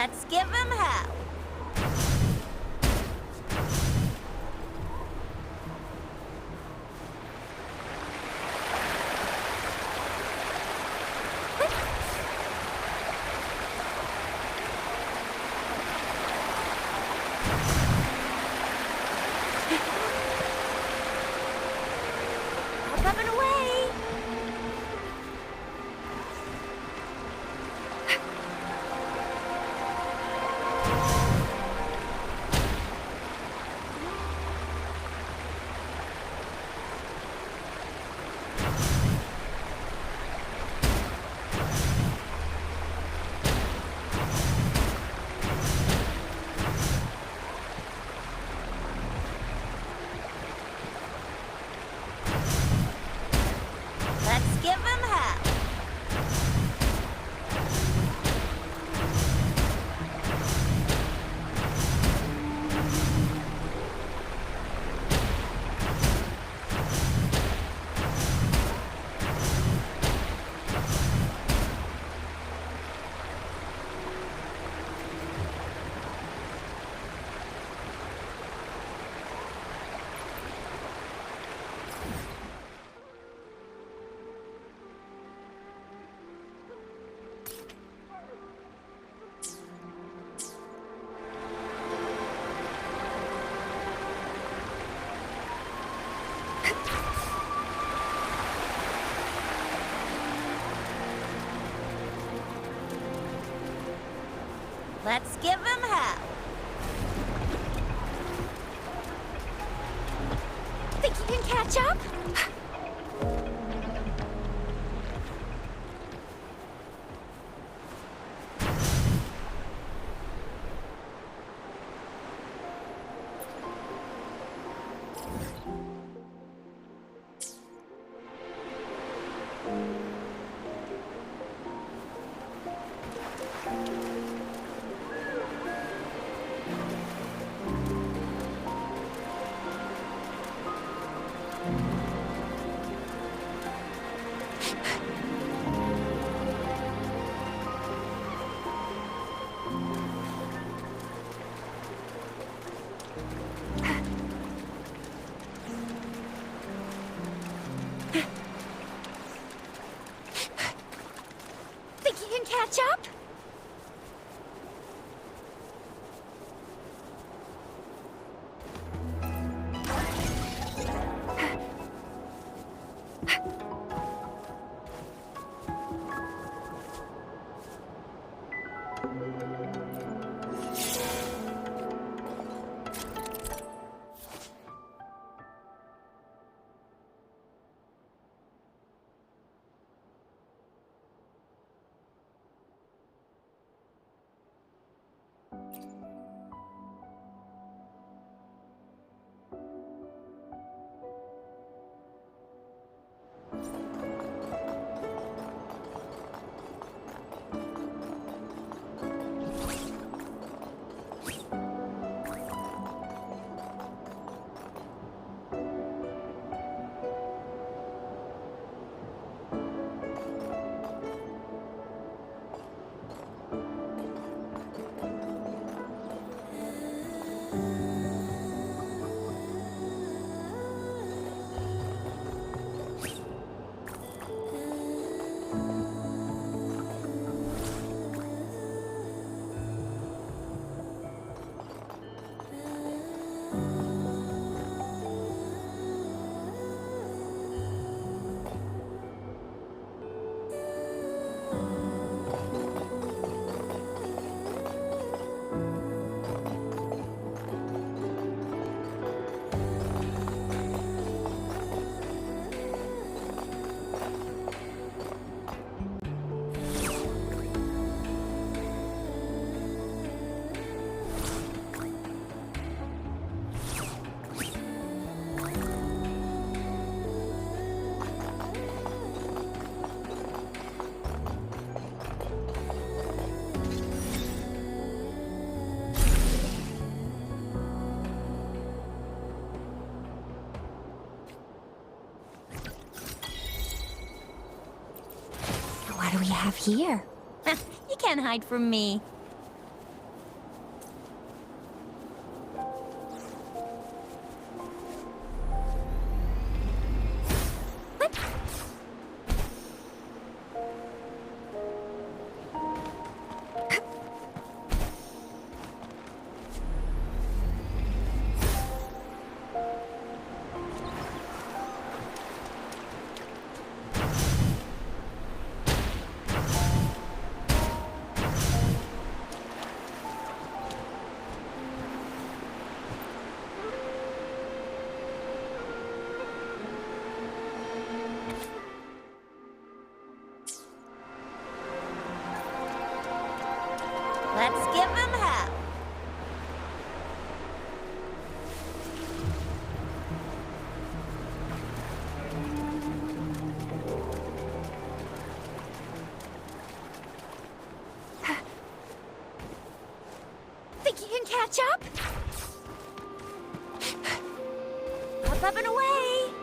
Let's give him hell. All coming away. Let's give him hell. Let's give him hell. Think you can catch up? Think you can catch up? What do we have here? You can't hide from me. give him hell. Think you can catch up? Up and away.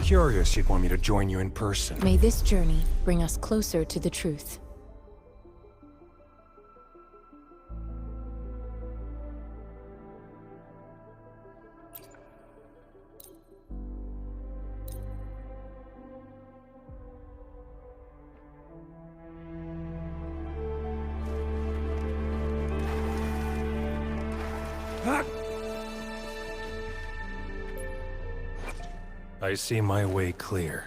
Curious you'd want me to join you in person. May this journey bring us closer to the truth. I see my way clear.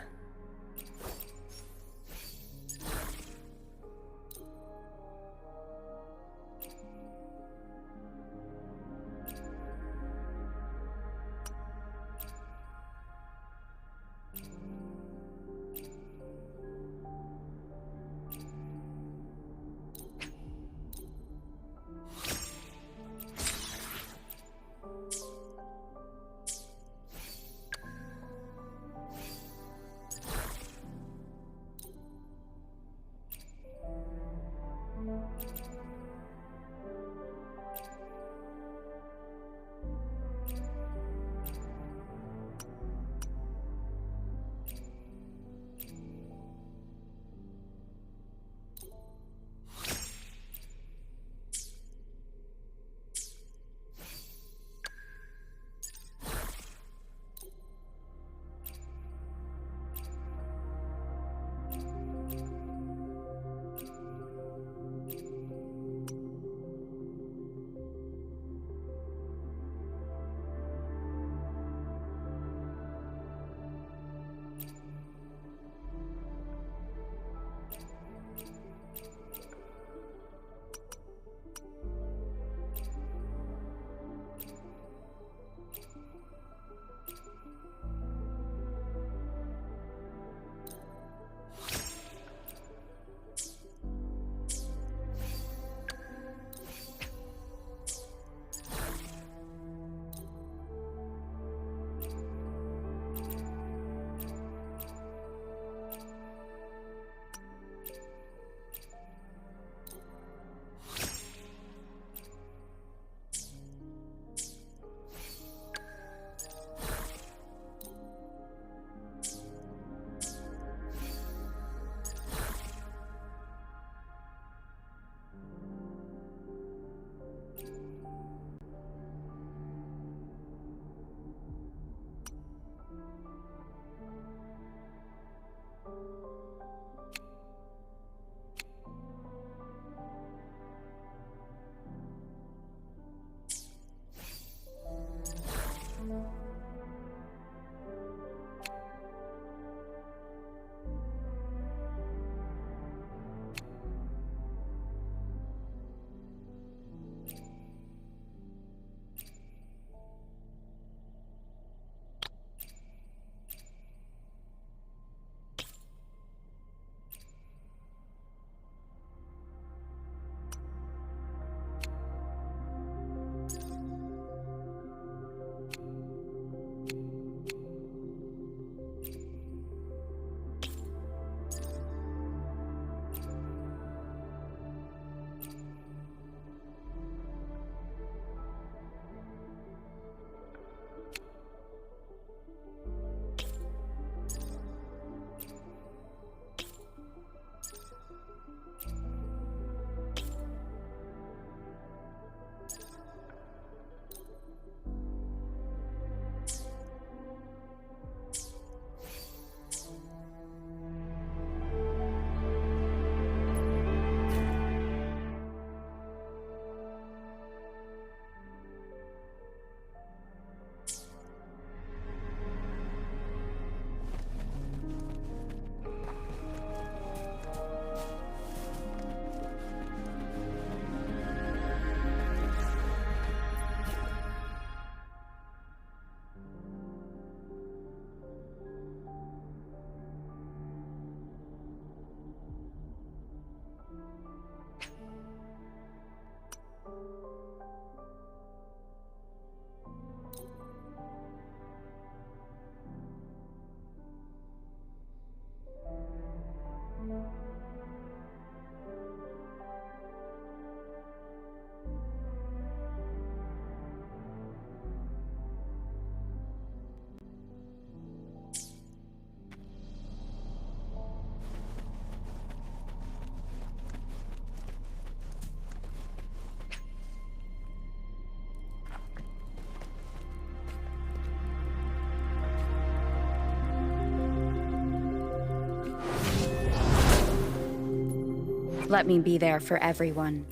Let me be there for everyone,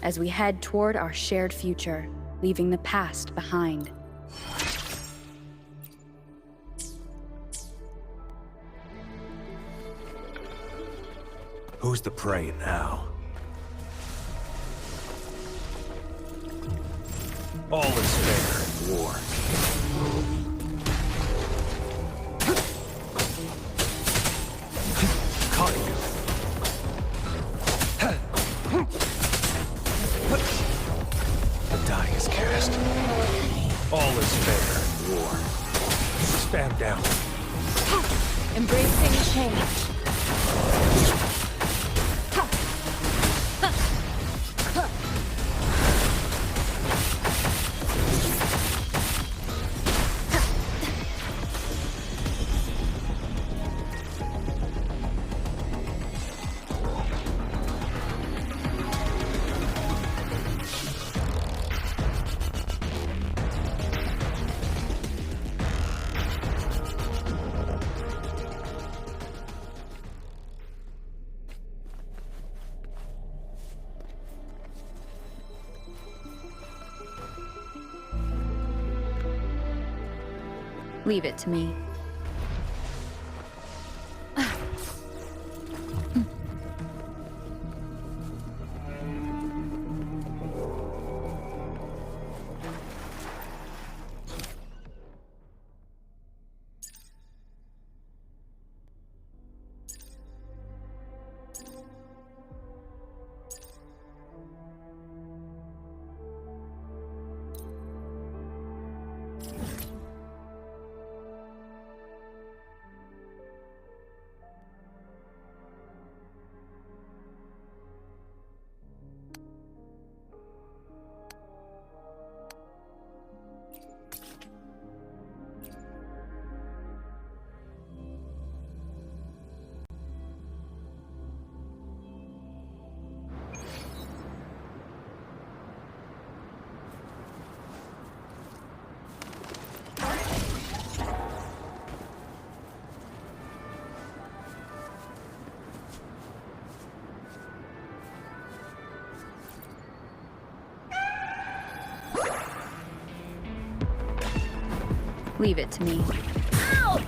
as we head toward our shared future, leaving the past behind. Who's the prey now? All is fair in war. Caught you. The die is cast. All is fair in war. Stand down. Embracing change. Leave it to me. Leave it to me. Ow!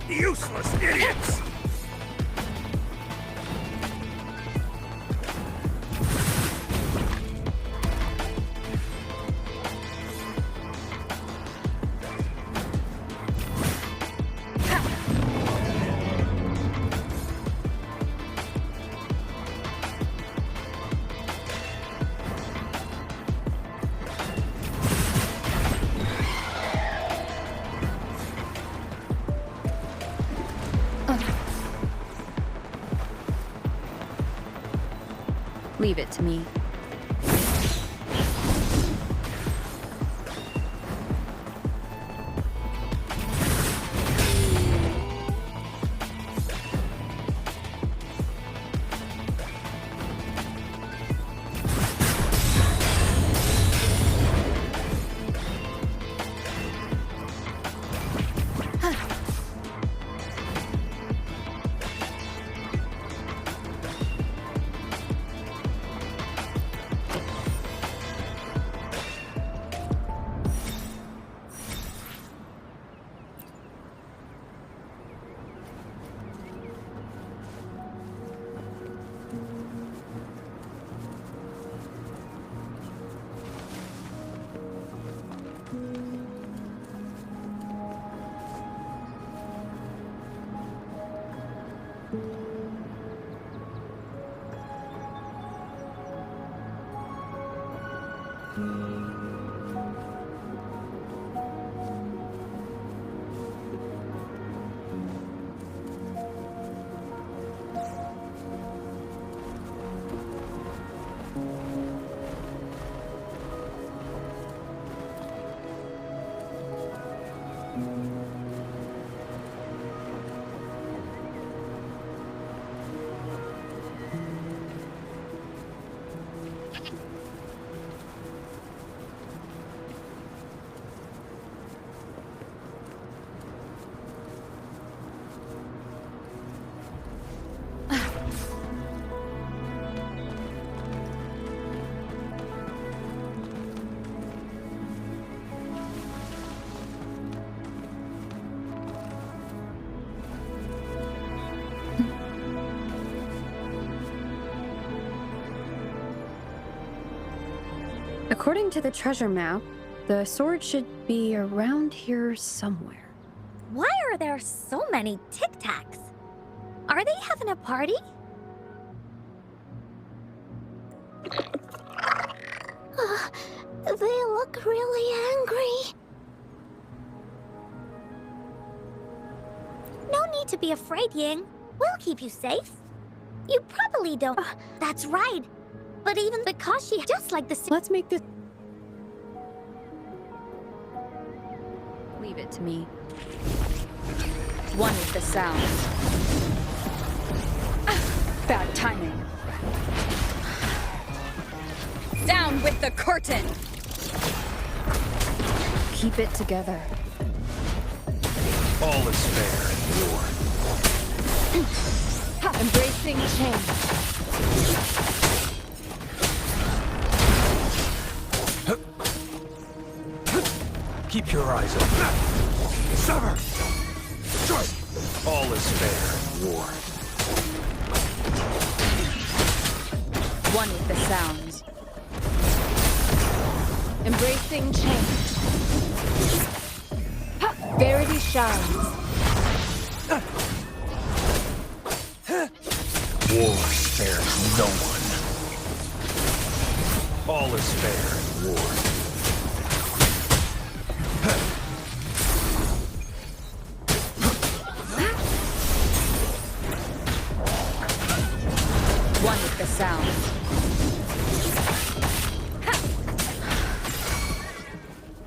Useless idiots! Leave it to me. According to the treasure map, the sword should be around here somewhere. Why are there so many Tic Tacs? Are they having a party? They look really angry. No need to be afraid, Ying. We'll keep you safe. You probably don't. That's right. But even because she just like the. Let's make this. Leave it to me. One with the sounds. Bad timing. Down with the curtain! Keep it together. All is fair in war. Embracing change. Keep your eyes open. Sever! All is fair in war. One with the sounds. Embracing change. Verity shines. War spares no one. All is fair in war. One with the sounds.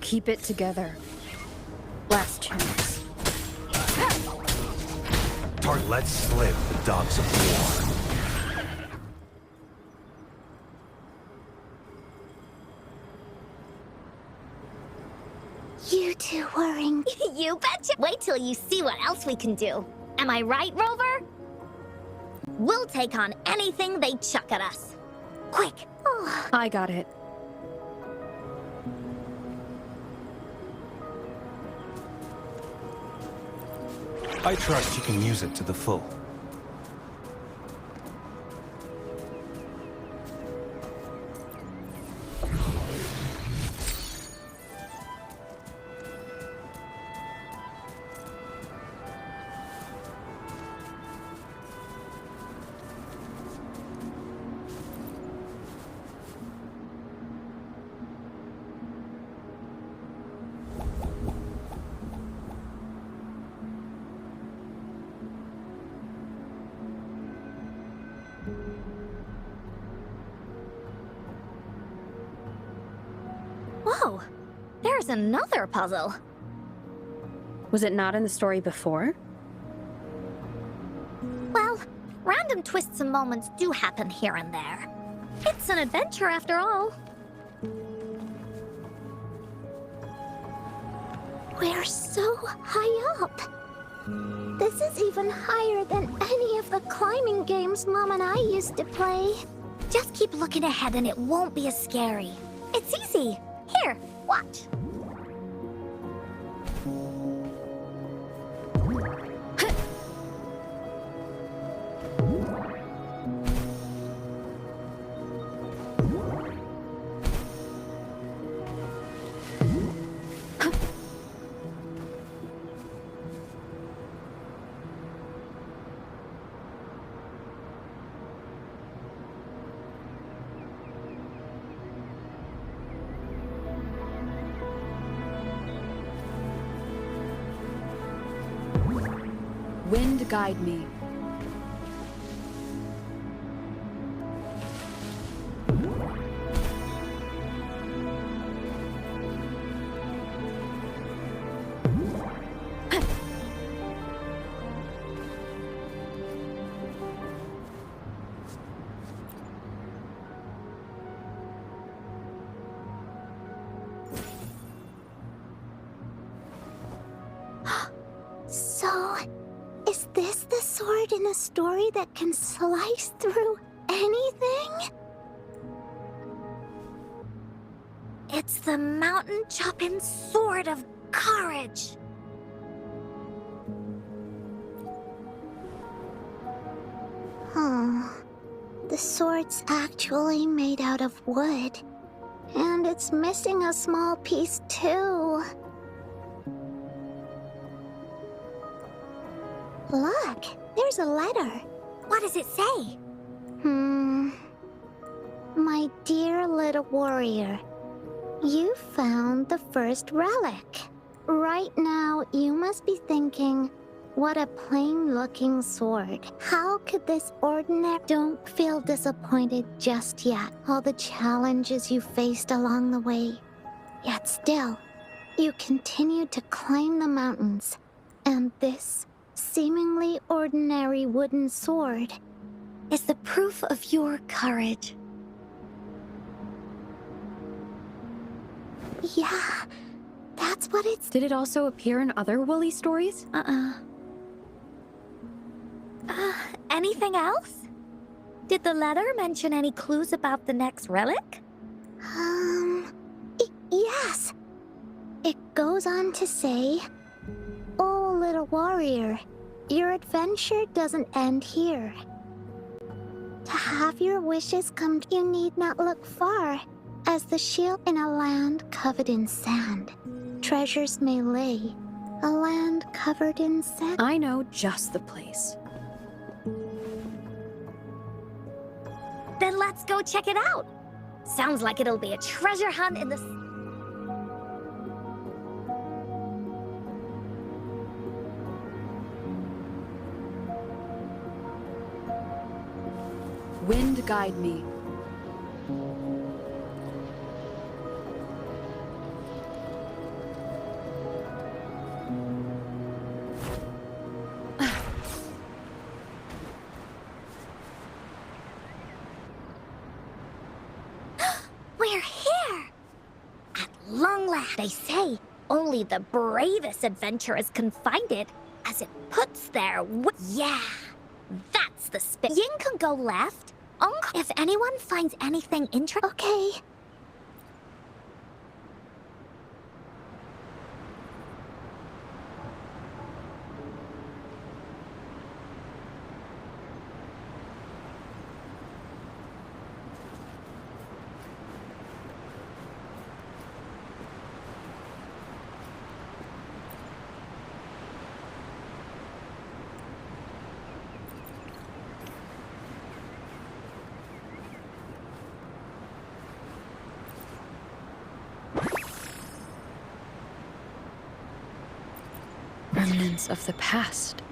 Keep it together. Last chance. Let slip the dogs of war. You two worrying. You betcha. Wait till you see what else we can do. Am I right, Rover? We'll take on anything they chuck at us. Quick. Oh. I got it. I trust you can use it to the full. Whoa, there's another puzzle. Was it not in the story before? Well, random twists and moments do happen here and there. It's an adventure after all. We're so high up. This is even higher than any of the climbing games Mom and I used to play. Just keep looking ahead and it won't be as scary. It's easy. Here, watch. Wind guide me. So, is this the sword in a story that can slice through anything? It's the mountain-chopping sword of courage. The sword's actually made out of wood. And And it's missing a small piece too. Look, there's a letter. What does it say? My dear little warrior, you found the first relic. Right now, you must be thinking, what a plain-looking sword. How could this ordinary... Don't feel disappointed just yet. All the challenges you faced along the way. Yet still, you continued to climb the mountains. And this seemingly ordinary wooden sword Is the proof of your courage. Yeah, that's what it's... Did it also appear in other Woolly stories? Anything else? Did the letter mention any clues about the next relic? Yes. It goes on to say, "Oh, little warrior, your adventure doesn't end here. To have your wishes come, you need not look far, as the shield in a land covered in sand. Treasures may lay, a land covered in sand." I know just the place. Then let's go check it out. Sounds like it'll be a treasure hunt in the... Wind guide me. We're here! At long last, they say, only the bravest adventurers can find it, as it puts their... Yeah, that's the spirit. Yin can go left. If anyone finds anything interesting... Okay. Remnants of the past.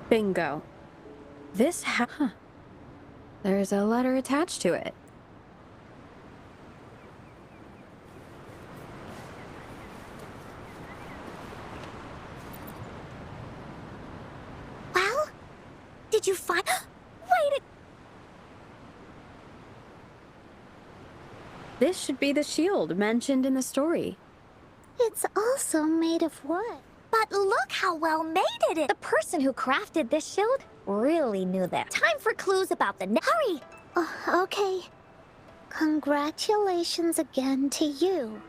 Bingo. This There's a letter attached to it. Well, did you find... Wait a... This should be the shield mentioned in the story. It's also made of wood. But look how well made it is. The person who crafted this shield really knew that. Time for clues about the... Hurry! Okay. Congratulations again to you.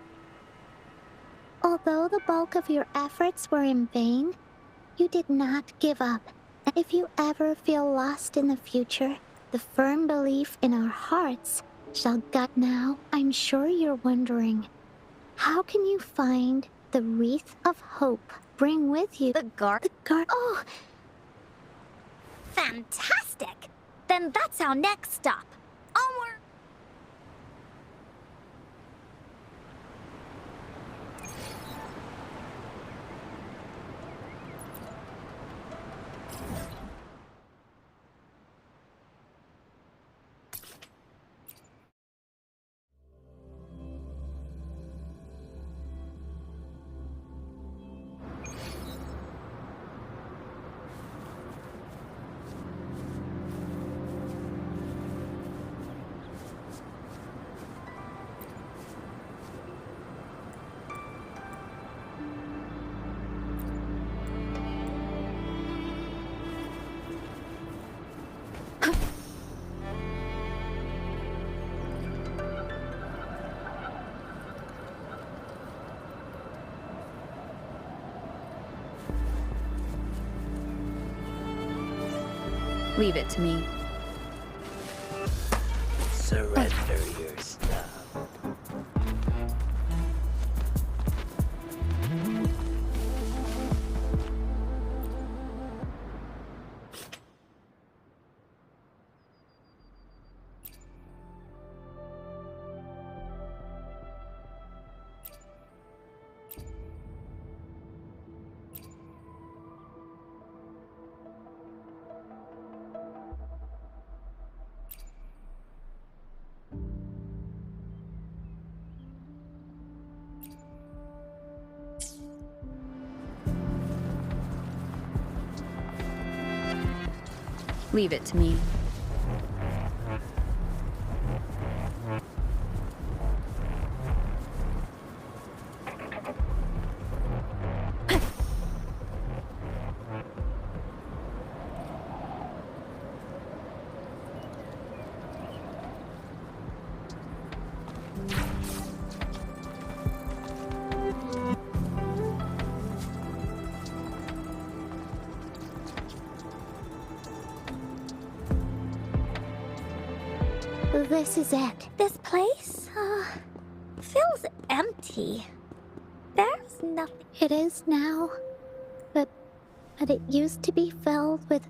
Although the bulk of your efforts were in vain, you did not give up. And if you ever feel lost in the future, the firm belief in our hearts shall guide. Now, I'm sure you're wondering, how can you find the wreath of hope? Bring with you The guard... Oh, Fantastic! Then that's our next stop. Onward! Leave it to me. Surrender your stuff. Leave it to me. This is it. This place, feels empty. There's nothing. It is now. But it used to be filled with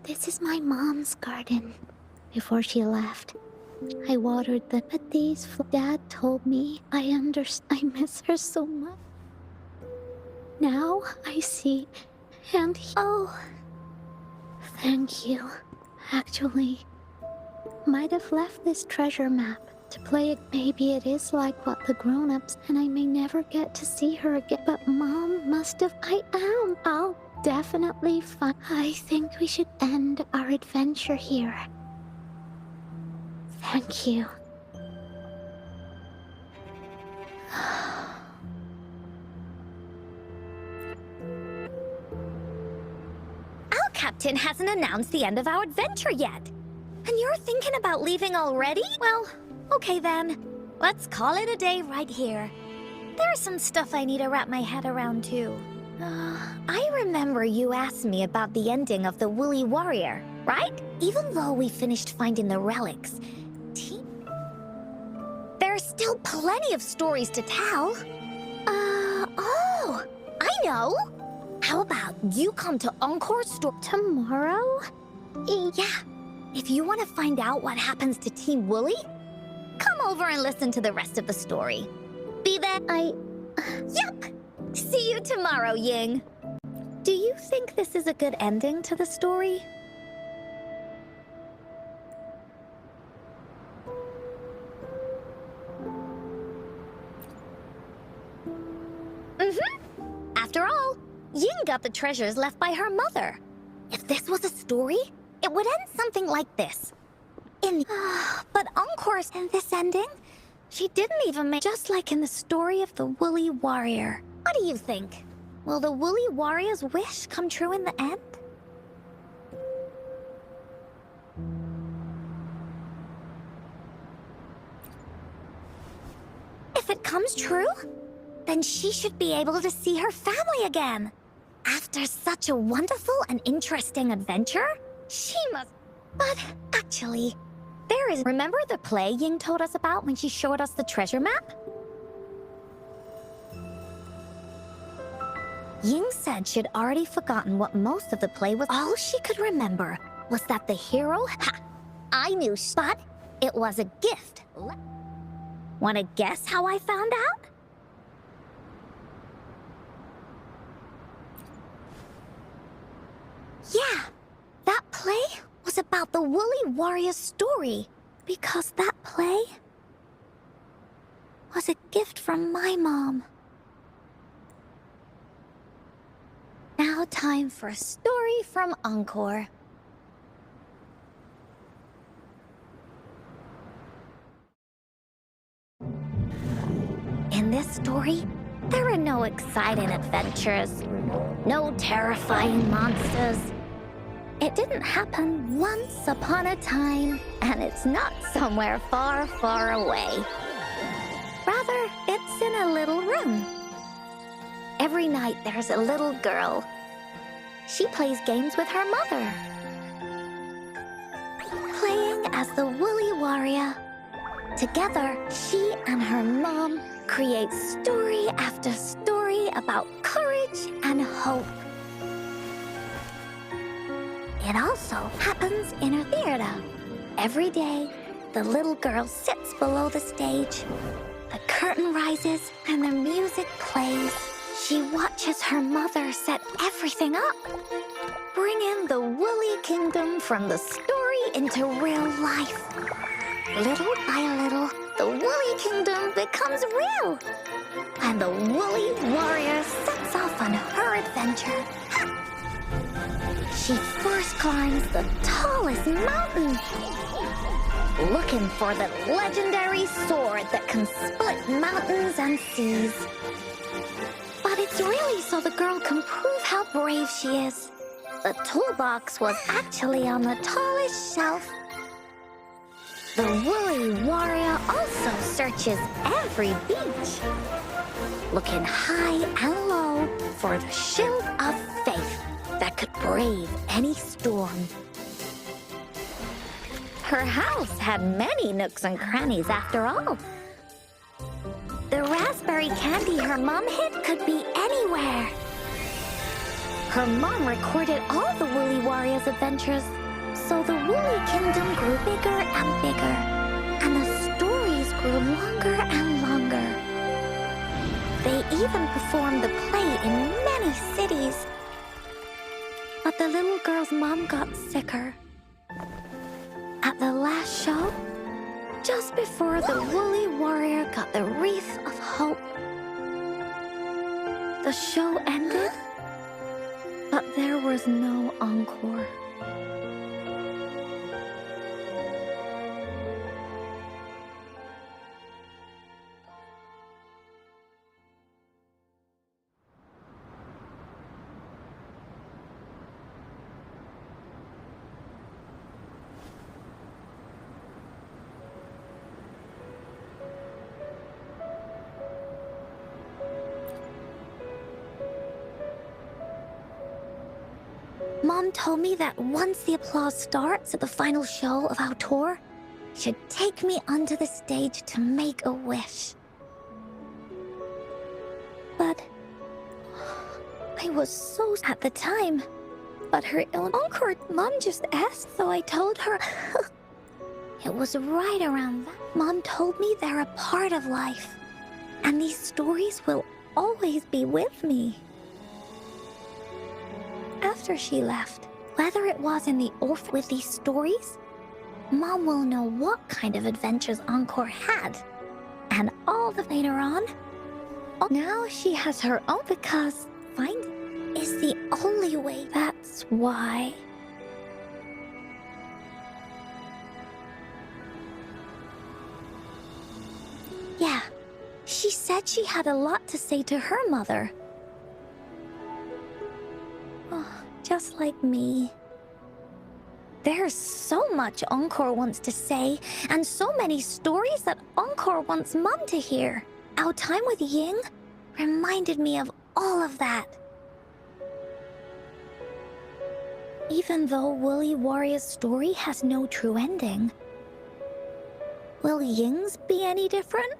This is my mom's garden. Before she left, I watered them. But Dad told me I miss her so much. Now I see, and oh, thank you. Actually, might have left this treasure map to play it. Maybe it is like what the grown-ups, and I may never get to see her again. But Mom must have. I'll definitely find. I think we should end our adventure here. Thank you. Our captain hasn't announced the end of our adventure yet. And you're thinking about leaving already? Well, okay then. Let's call it a day right here. There's some stuff I need to wrap my head around too. I remember you asked me about the ending of the Woolly Warrior, right? Even though we finished finding the relics, there's still plenty of stories to tell. Oh, I know. How about you come to Encore's store Tomorrow? Yeah. If you want to find out what happens to Team Woolly, come over and listen to the rest of the story. Be there. Yup! See you tomorrow, Ying. Do you think this is a good ending to the story? After all, Ying got the treasures left by her mother. If this was a story, it would end something like this. But Encore's in this ending, she didn't even make, just like in the story of the Woolly Warrior. What do you think? Will the Woolly Warrior's wish come true in the end? If it comes true, then she should be able to see her family again. After such a wonderful and interesting adventure, she must... But actually, there is... Remember the play Ying told us about when she showed us the treasure map? Ying said she'd already forgotten what most of the play was. All she could remember was that the hero... Ha! I knew, but it was a gift. Want to guess how I found out? Yeah, that play was about the Woolly Warrior's story. Because that play was a gift from my mom. Now time for a story from Encore. In this story, there are no exciting adventures, no terrifying monsters. It didn't happen once upon a time, and it's not somewhere far, far away. Rather, it's in a little room. Every night there's a little girl. She plays games with her mother. playing as the Woolly Warrior. Together, she and her mom create story after story about courage and hope. It also happens in her theater. Every day, the little girl sits below the stage. The curtain rises and the music plays. She watches her mother set everything up, bringing the Woolly Kingdom from the story into real life. Little by little, the Woolly Kingdom becomes real, and the Woolly Warrior sets off on her adventure. She first climbs the tallest mountain, looking for the legendary sword that can split mountains and seas. But it's really so the girl can prove how brave she is. The toolbox was actually on the tallest shelf. The Woolly Warrior also searches every beach, looking high and low for the shield of faith that could brave any storm. Her house had many nooks and crannies after all. The raspberry candy her mom hid could be anywhere. Her mom recorded all the Woolly Warrior's adventures, so the Woolly Kingdom grew bigger and bigger, and the stories grew longer and longer. They even performed the play in many cities. But the little girl's mom got sicker. At the last show, just before the Woolly Warrior got the wreath of hope, the show ended, but there was no encore. Mom told me that once the applause starts at the final show of our tour, she'd take me onto the stage to make a wish. But I was so at the time. But her encore, Mom just asked, so I told her. It was right around that. Mom told me they're a part of life, and these stories will always be with me. After she left, whether it was in the orphan with these stories, Mom will know what kind of adventures Encore had. And all the later on, now she has her own because finding is the only way. That's why. Yeah, she said she had a lot to say to her mother. Just like me. There's so much Encore wants to say, and so many stories that Encore wants Mom to hear. Our time with Ying reminded me of all of that. Even though Woolly Warrior's story has no true ending, will Ying's be any different?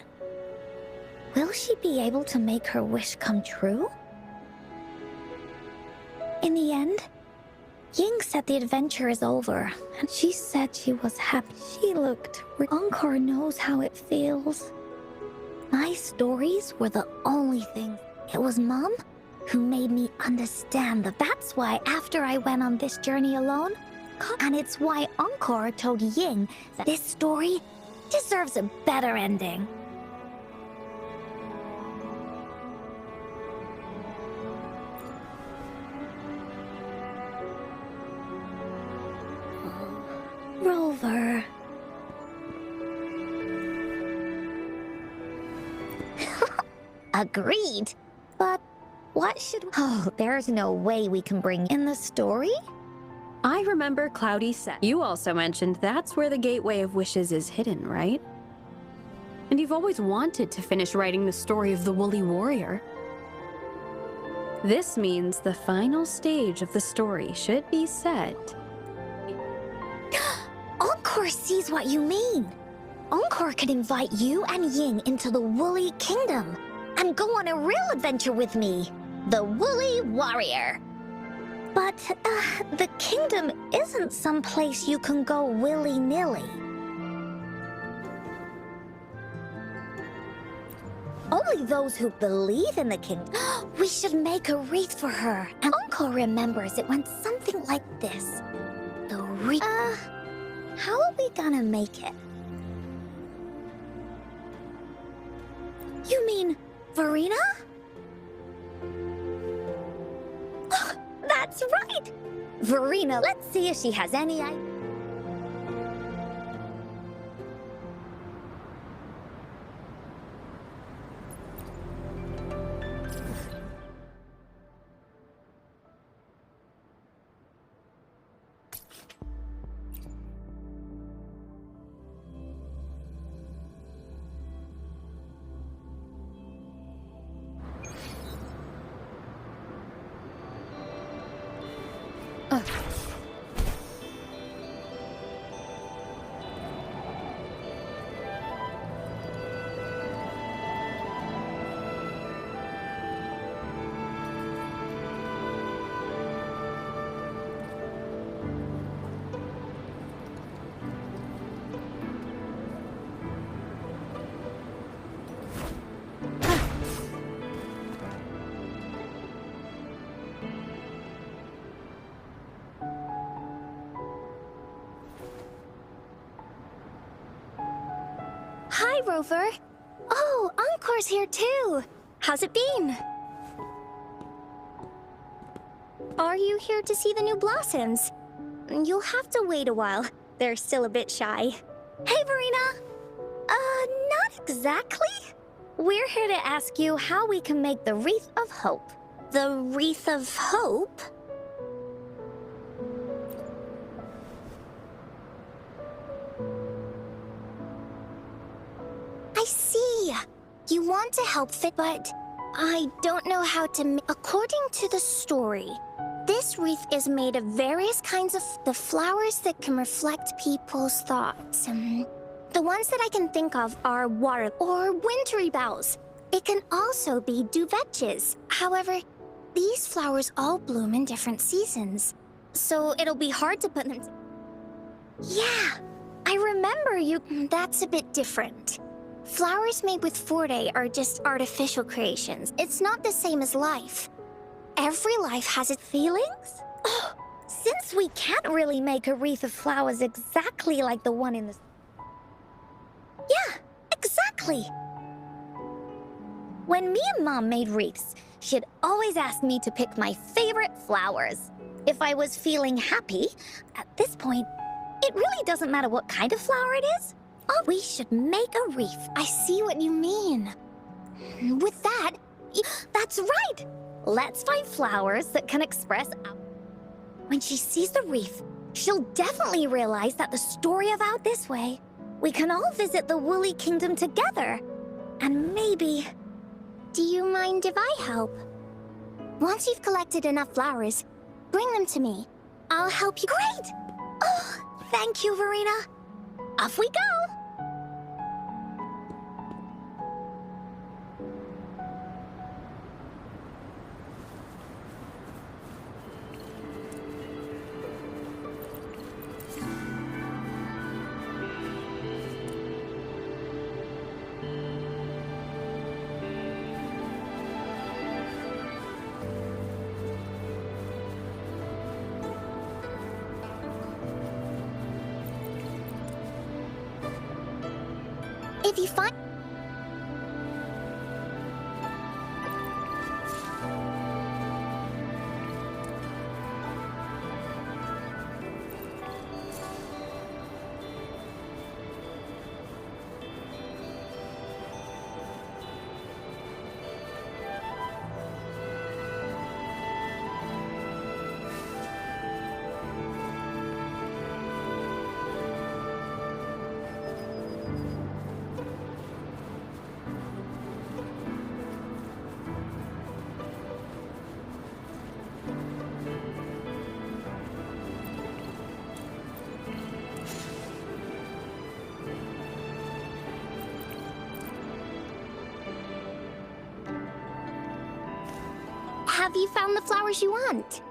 Will she be able to make her wish come true? In the end, Ying said the adventure is over, and she said she was happy. She looked. Encore knows how it feels. My stories were the only thing. It was Mom who made me understand that. That's why after I went on this journey alone, and it's why Encore told Ying that this story deserves a better ending. Rover. Agreed. But what should... Oh, there's no way we can bring in the story? I remember Cloudy said. You also mentioned that's where the Gateway of Wishes is hidden, right? And you've always wanted to finish writing the story of the Woolly Warrior. This means the final stage of the story should be set. Encore! Encore sees what you mean. Encore can invite you and Ying into the Woolly Kingdom and go on a real adventure with me, the Woolly Warrior. But, the kingdom isn't some place you can go willy-nilly. Only those who believe in the kingdom. We should make a wreath for her. And Encore remembers it went something like this. The wreath. How are we gonna make it? You mean Verena? That's right! Verena, let's see if she has any idea. Hi, Rover. Oh, Encore's here too. How's it been? Are you here to see the new blossoms? You'll have to wait a while. They're still a bit shy. Hey, Verena. Not exactly. We're here to ask you how we can make the Wreath of Hope. The Wreath of Hope? I see. You want to help fit, but I don't know how to According to the story, this wreath is made of various kinds of the flowers that can reflect people's thoughts. The ones that I can think of are water or wintry boughs. It can also be duvetches. However, these flowers all bloom in different seasons, so it'll be hard to put them. Yeah, I remember you. That's a bit different. Flowers made with Forte are just artificial creations. It's not the same as life. Every life has its feelings? Oh, since we can't really make a wreath of flowers exactly like the one in the... Yeah, exactly. When me and Mom made wreaths, she'd always ask me to pick my favorite flowers. If I was feeling happy, at this point, it really doesn't matter what kind of flower it is. Oh, we should make a wreath. I see what you mean. With that, that's right. Let's find flowers that can express out. When she sees the wreath, she'll definitely realize that the story of Out This Way, we can all visit the Woolly Kingdom together. And maybe... Do you mind if I help? Once you've collected enough flowers, bring them to me. I'll help you. Great! Oh, thank you, Verena. Off we go! If you find... Have you found the flowers you want?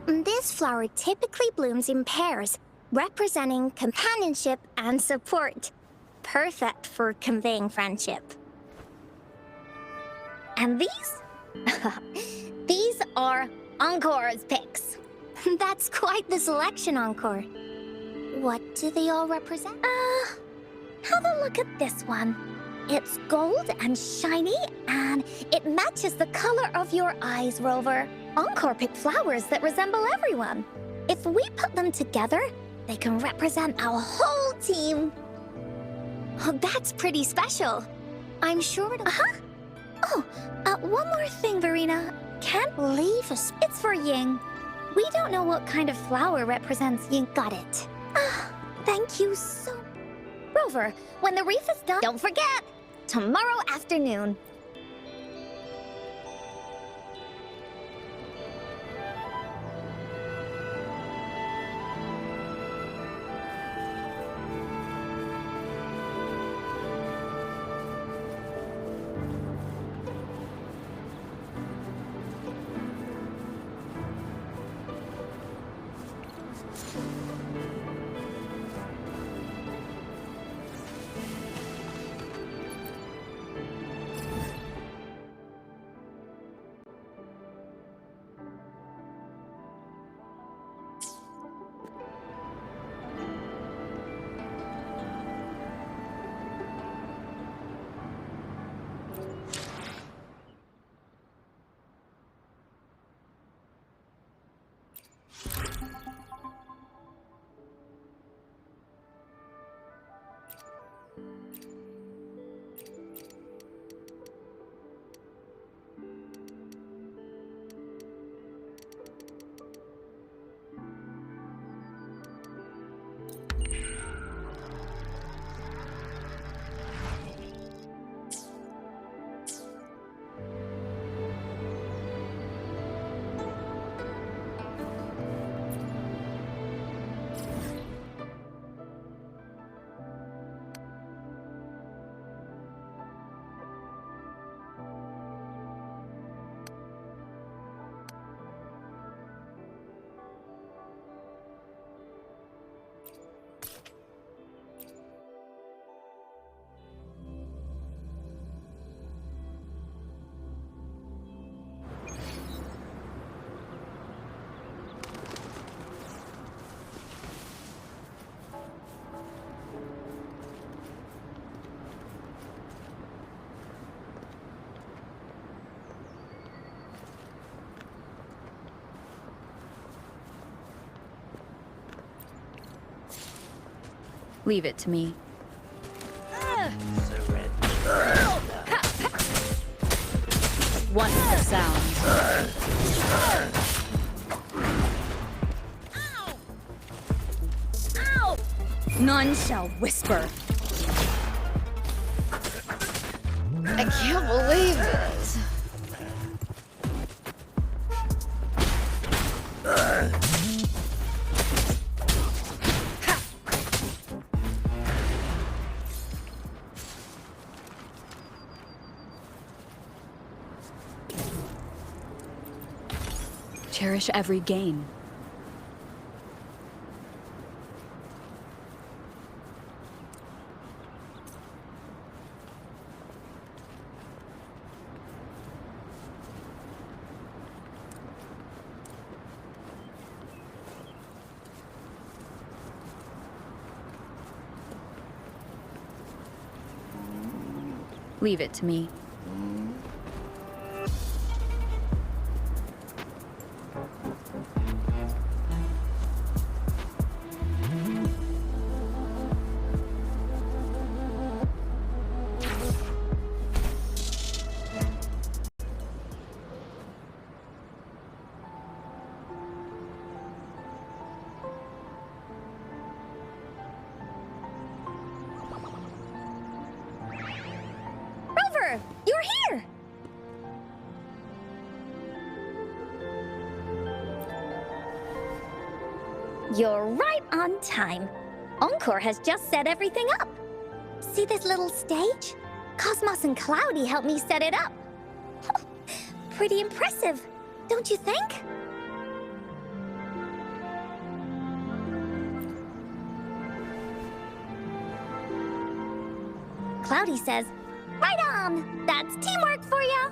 This flower typically blooms in pairs, representing companionship and support. Perfect for conveying friendship. And these? These are Encore's picks. That's quite the selection, Encore. What do they all represent? Have a look at this one. It's gold and shiny, and it matches the color of your eyes, Rover. Encore picked flowers that resemble everyone. If we put them together, they can represent our whole team. Oh, that's pretty special. I'm sure it'll... Oh, one more thing, Verena. Can't leave us. It's for Ying. We don't know what kind of flower represents Ying. Got it. Thank you so... Rover, when the wreath is done, don't forget! Tomorrow afternoon. Leave it to me. Wonderful sounds. Ow! None shall whisper. I can't believe this. Cherish every game. Leave it to me. You're here! You're right on time. Encore has just set everything up. See this little stage? Cosmos and Cloudy helped me set it up. Pretty impressive, don't you think? Cloudy says, right on! That's teamwork for you!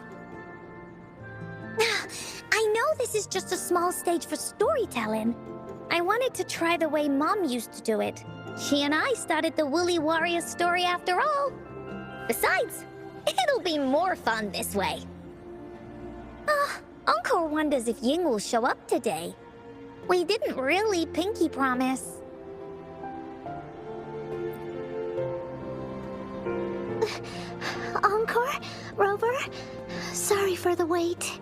I know this is just a small stage for storytelling. I wanted to try the way Mom used to do it. She and I started the Woolly Warrior story after all. Besides, it'll be more fun this way. Encore wonders if Ying will show up today. We didn't really pinky promise. Encore? Rover? Sorry for the wait.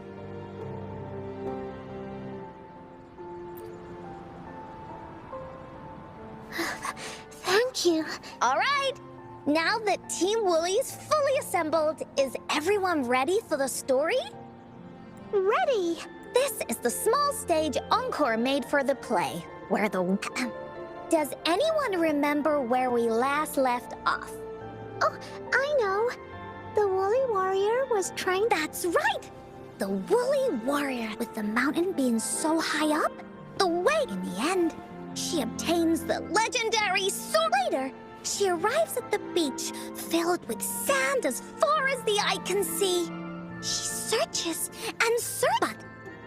Thank you. All right. Now that Team Woolly's fully assembled, is everyone ready for the story? Ready! This is the small stage Encore made for the play, where the... Does anyone remember where we last left off? Oh, I know. The Woolly Warrior was trying... That's right! The Woolly Warrior, with the mountain being so high up, the way in the end, she obtains the legendary sword. Later, she arrives at the beach, filled with sand as far as the eye can see. She searches and searches, but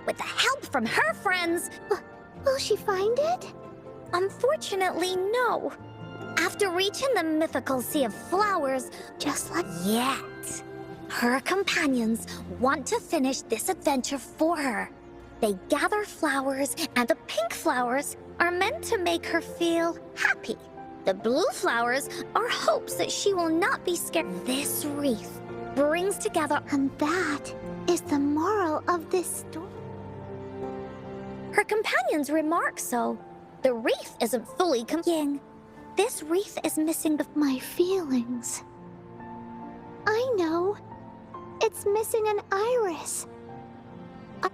with the help from her friends... Will she find it? Unfortunately, no. After reaching the mythical sea of flowers, Just like... yet, her companions want to finish this adventure for her. They gather flowers, and the pink flowers are meant to make her feel happy. The blue flowers are hopes that she will not be scared. This wreath brings together... And that is the moral of this story. Her companions remark so. The wreath isn't fully Ying. This wreath is missing My feelings. I know. It's missing an iris.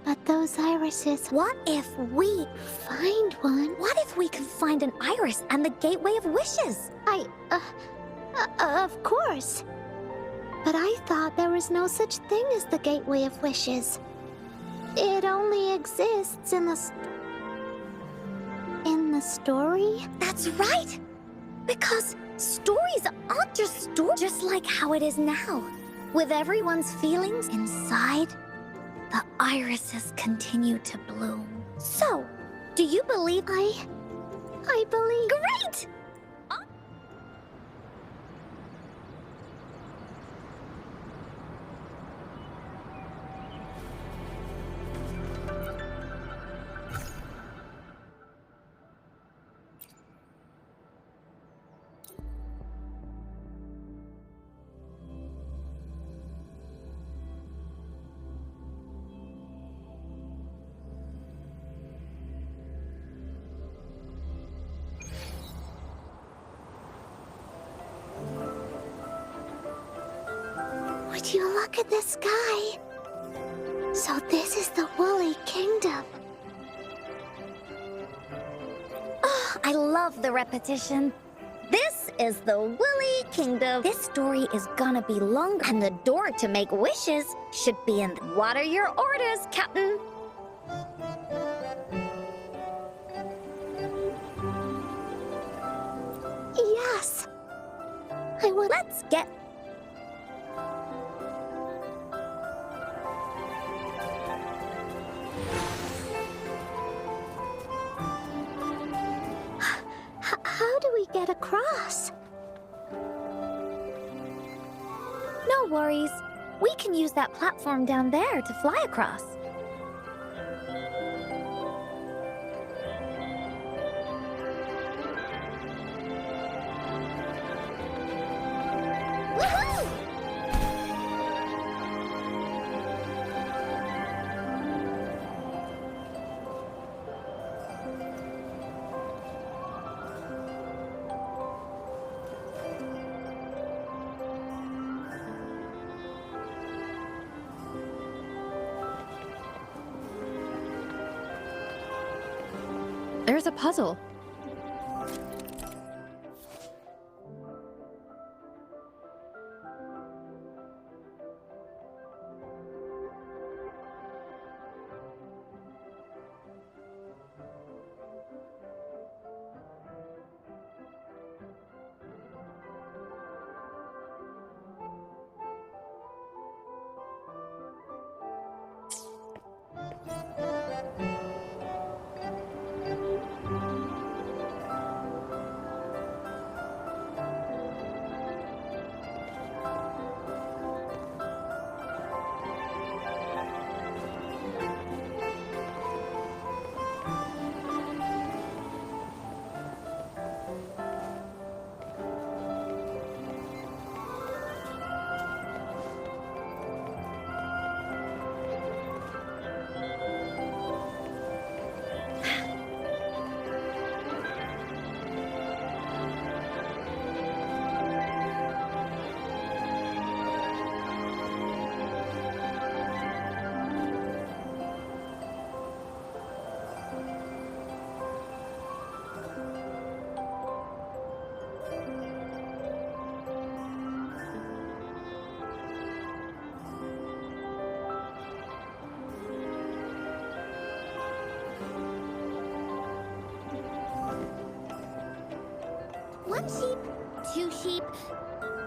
But those irises... What if we... Find one? What if we could find an iris and the gateway of wishes? Of course. But I thought there was no such thing as the Gateway of Wishes. It only exists in the story? That's right! Because stories aren't just stories, just like how it is now. With everyone's feelings inside, the irises continue to bloom. So, do you believe... I believe... Great! Would you look at the sky? So this is the Woolly Kingdom. Oh, I love the repetition. This is the Woolly Kingdom. This story is gonna be longer, and the door to make wishes should be in... What are your orders, Captain? Yes. I will... Let's get... How do we get across? No worries. We can use that platform down there to fly across. Woohoo! There's a puzzle. 1 sheep, 2 sheep,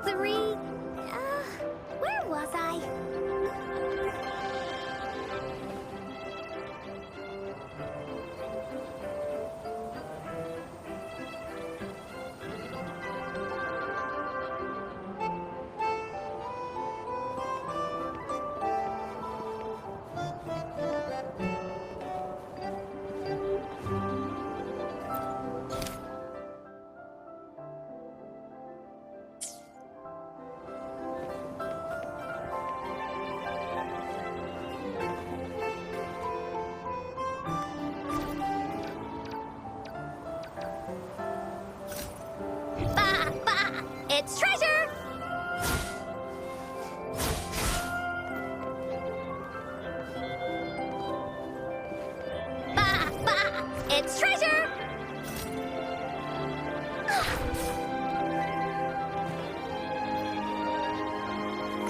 3... where was I? It's treasure! It's treasure!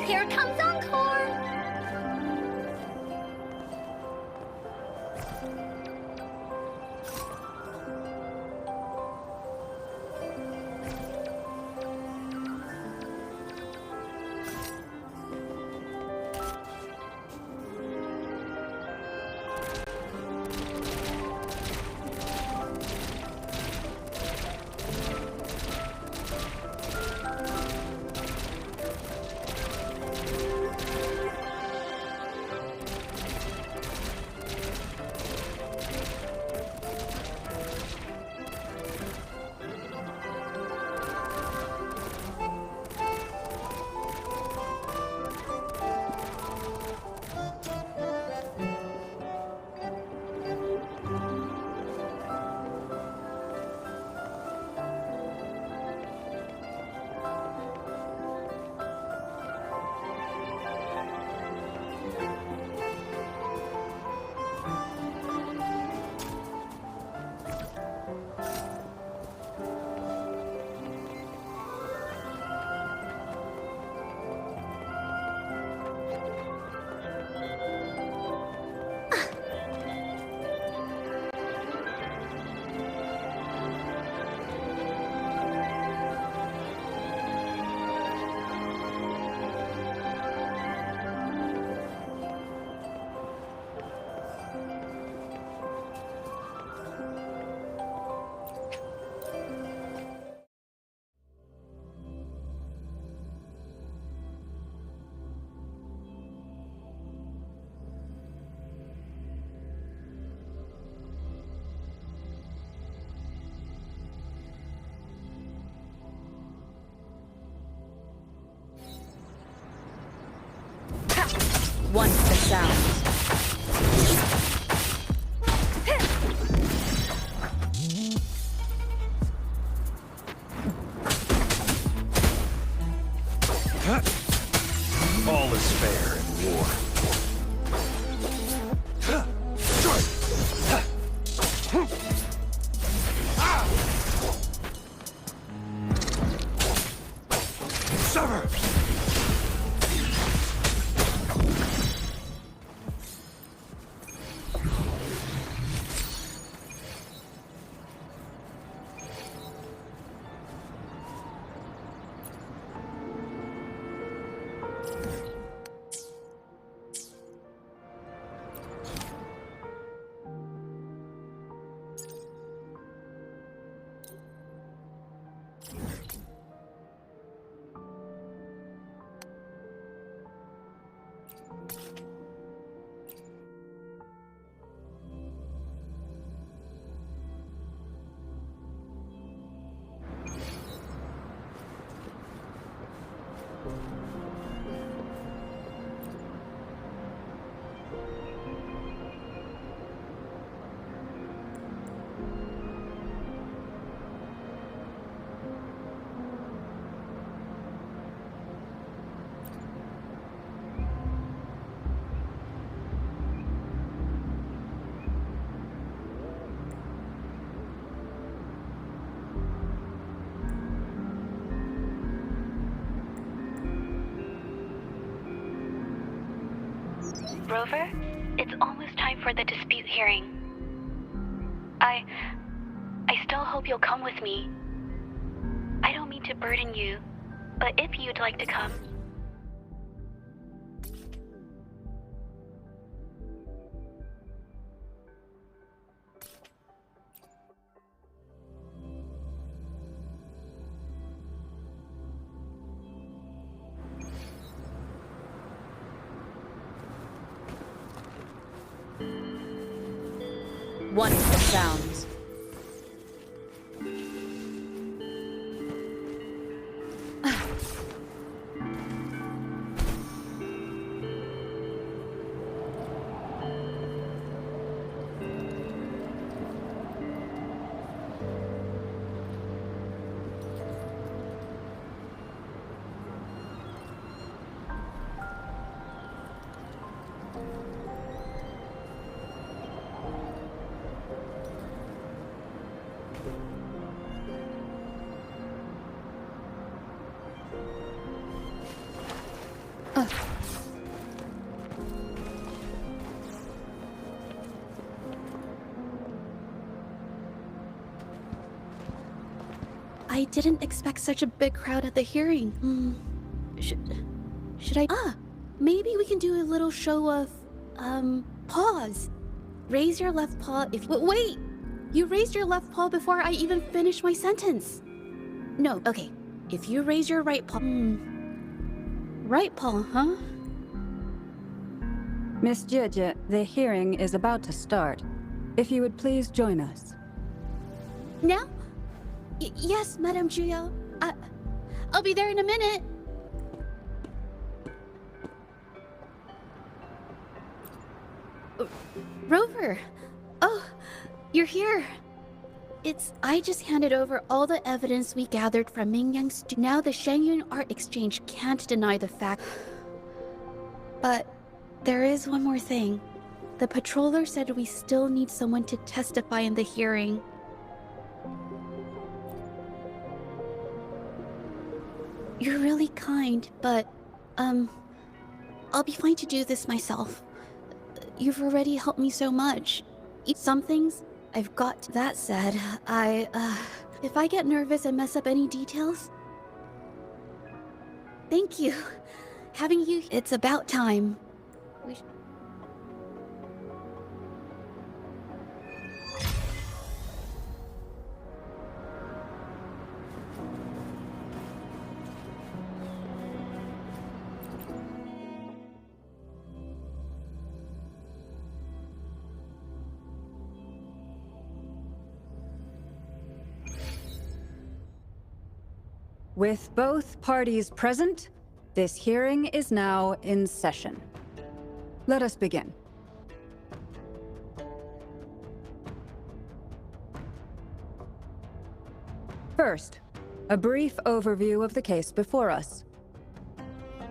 Here comes Encore! Once the sound. All is fair in war. Sever! Rover, it's almost time for the dispute hearing. I still hope you'll come with me. mean to burden you, but if you'd like to come. Wonderful sounds. I didn't expect such a big crowd at the hearing. Should I? Maybe we can do a little show of, paws. Raise your left paw if- Wait! You raised your left paw before I even finished my sentence. No, okay. If you raise your right paw... Right paw, huh? Miss Jeje, the hearing is about to start. If you would please join us. Now? Yes, Madame Juya. I'll be there in a minute. Rover. Oh, you're here. I just handed over all the evidence we gathered from Mingyang's. Now the Shenyun Art Exchange can't deny the fact. But there is one more thing. The patroller said we still need someone to testify in the hearing. You're really kind, but, I'll be fine to do this myself. You've already helped me so much. Some things, I've got. That said, if I get nervous and mess up any details... Thank you. Having you... It's about time. With both parties present, this hearing is now in session. Let us begin. First, a brief overview of the case before us.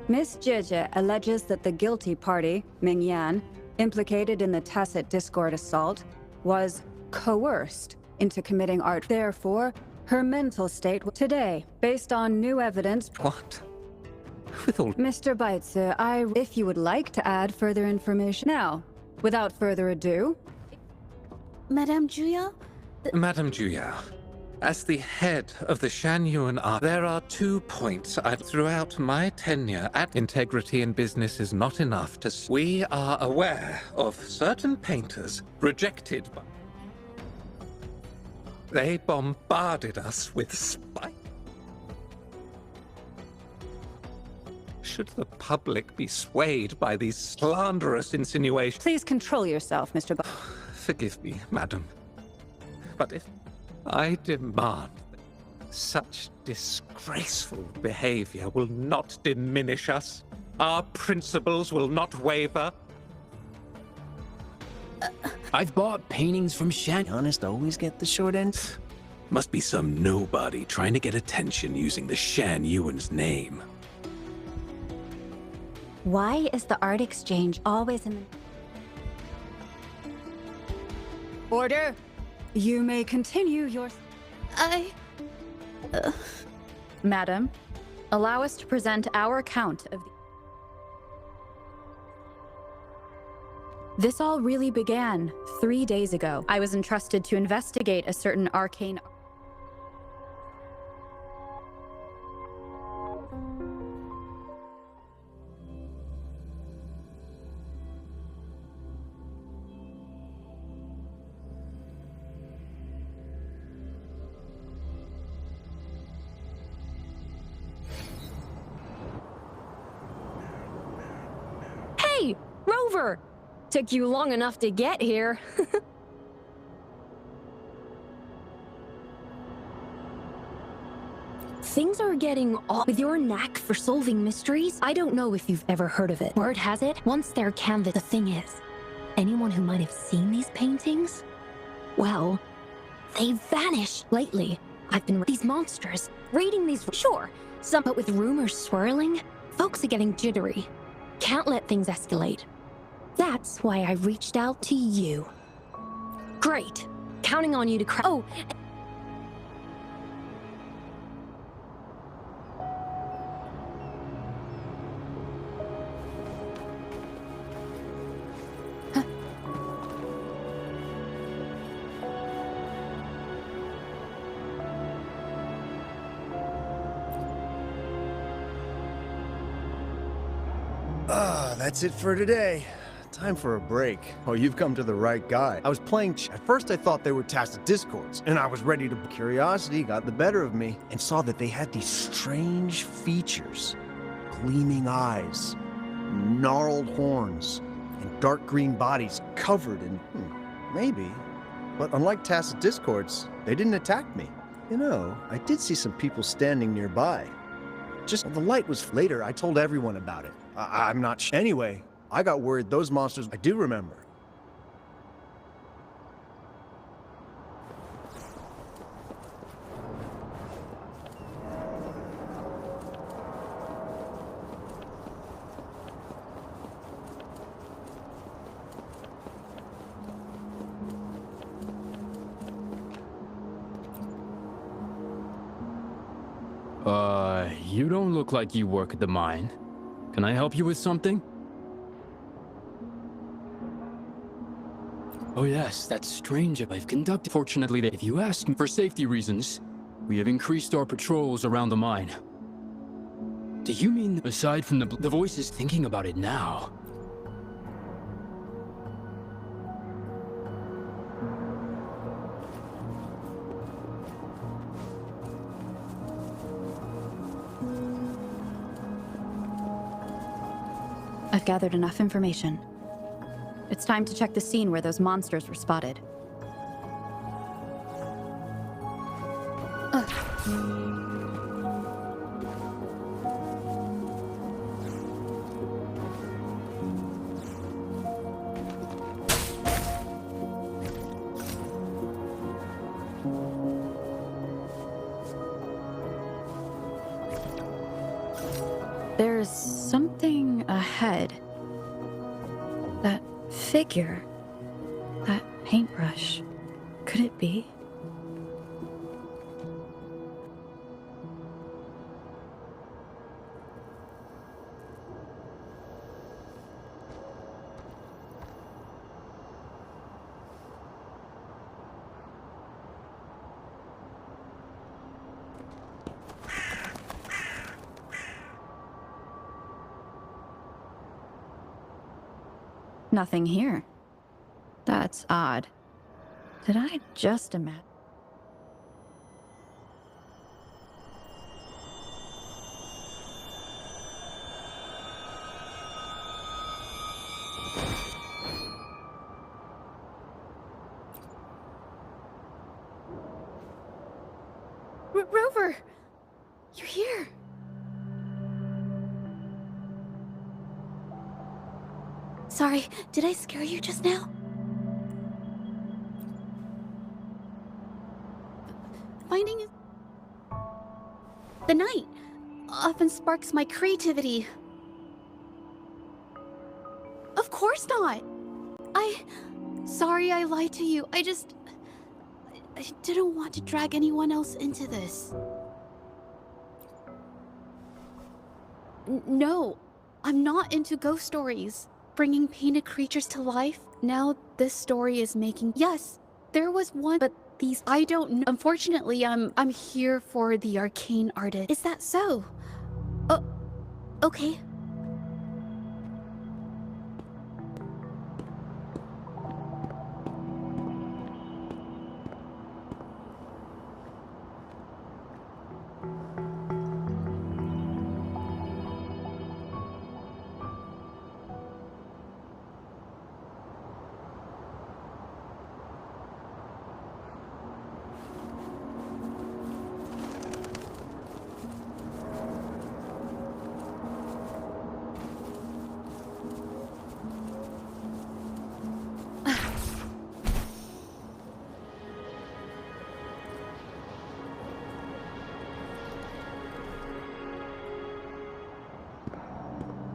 Miss Jeje alleges that the guilty party, Mingyan, implicated in the tacit discord assault, was coerced into committing art. Therefore, her mental state today, based on new evidence. What? With all... Mr. Baitsu, if you would like to add further information. Now, without further ado... Madame Juya? Madame Juya, as the head of the Shenyun Art, there are 2 points throughout my tenure at integrity in business is not enough to... We are aware of certain painters rejected by... They bombarded us with spite. Should the public be swayed by these slanderous insinuations? Please control yourself, Mr. Forgive me, madam. But if I demand that such disgraceful behavior will not diminish us, our principles will not waver. I've bought paintings from Shan. Honest, always get the short end. Must be some nobody trying to get attention using the Shan Yuan's name. Why is the art exchange always in the... Order! You may continue your... Madam, allow us to present our account of the... This all really began 3 days ago. I was entrusted to investigate a certain arcane... Rover! Took you long enough to get here. Things are getting off with your knack for solving mysteries. I don't know if you've ever heard of it. Word has it, once they're canvas, the thing is, anyone who might have seen these paintings, well, they vanish. Lately, I've been these monsters, reading these, sure, some, but with rumors swirling, folks are getting jittery. Can't let things escalate. That's why I reached out to you. Great. Counting on you to crack. Oh, That's it for today. Time for a break. Oh, you've come to the right guy. I was playing at first I thought they were tacit discords, and I was ready to... Curiosity got the better of me, and saw that they had these strange features. Gleaming eyes, gnarled horns, and dark green bodies covered in... maybe. But unlike tacit discords, they didn't attack me. You know, I did see some people standing nearby. Just the light was... Later, I told everyone about it. I'm not Anyway, I got worried those monsters... I do remember. You don't look like you work at the mine. Can I help you with something? Oh yes, that's strange. I've conducted... Fortunately, if you ask me for safety reasons, we have increased our patrols around the mine. Do you mean, aside from the voices thinking about it now? I've gathered enough information. It's time to check the scene where those monsters were spotted. There's something ahead. That figure. That paintbrush. Could it be? Nothing here. That's odd. Did I just imagine? Rover! You're here! Sorry, did I scare you just now? Finding the night often sparks my creativity. Of course not! Sorry I lied to you. I didn't want to drag anyone else into this. No, I'm not into ghost stories. Bringing painted creatures to life. Now this story is making... Yes, there was one, but these... I don't know. Unfortunately, I'm here for the arcane artist. Is that so? Oh, okay.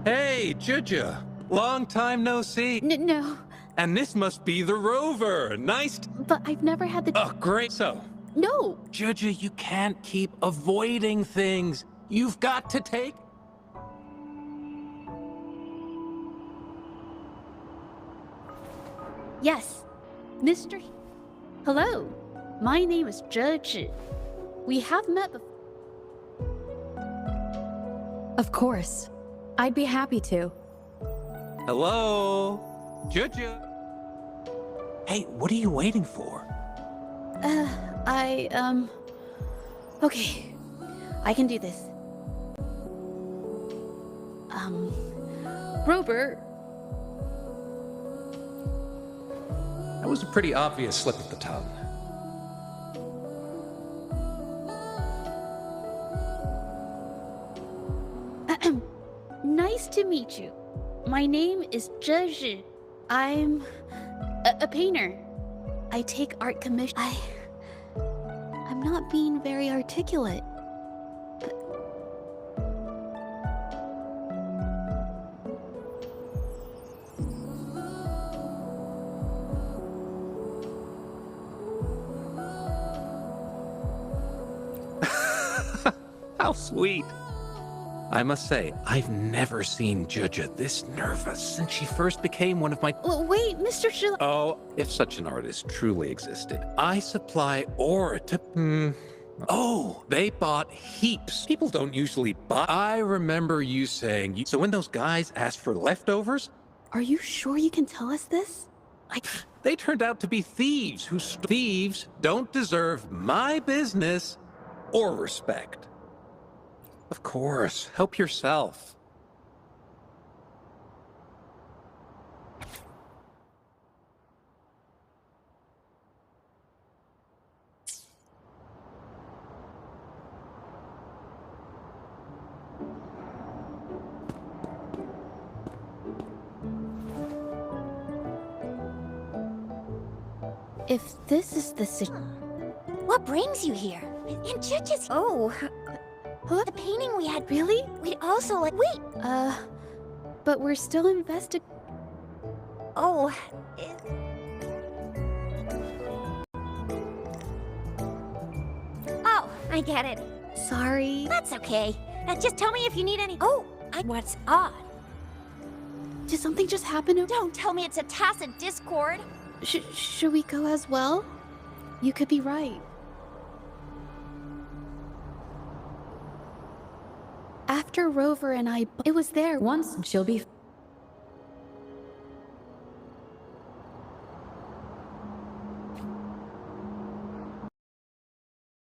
Hey, Juja. Long time no see. No, And this must be the rover. Nice. but I've never had the... Oh, great. So, No! Juja, you can't keep avoiding things. You've got to take... Yes. Mr. Hello. My name is Zhe. We have met before. Of course. I'd be happy to. Hello? Juja? Hey, what are you waiting for? Okay. I can do this. Rover, That was a pretty obvious slip of the tongue. nice to meet you. My name is Zhe. I'm a painter. I take art commission. I'm not being very articulate. How sweet. I must say, I've never seen Juja this nervous since she first became one of my... Wait, Mr. Shil... Oh, if such an artist truly existed. I supply ore to... Oh, they bought heaps. People don't usually buy... I remember you saying... So when those guys asked for leftovers, Are you sure you can tell us this? they turned out to be thieves who... Thieves don't deserve my business or respect. Of course, help yourself. If this is the What brings you here? And Judge's... Oh. The painting we had... Really? We'd also like... Wait! But we're still investigating. Oh. Oh, I get it. Sorry. That's okay. Just tell me if you need any... Oh, what's odd? Did something just happen? Don't tell me it's a tacit discord. Should we go as well? You could be right. After Rover and I... It was there. Once she'll be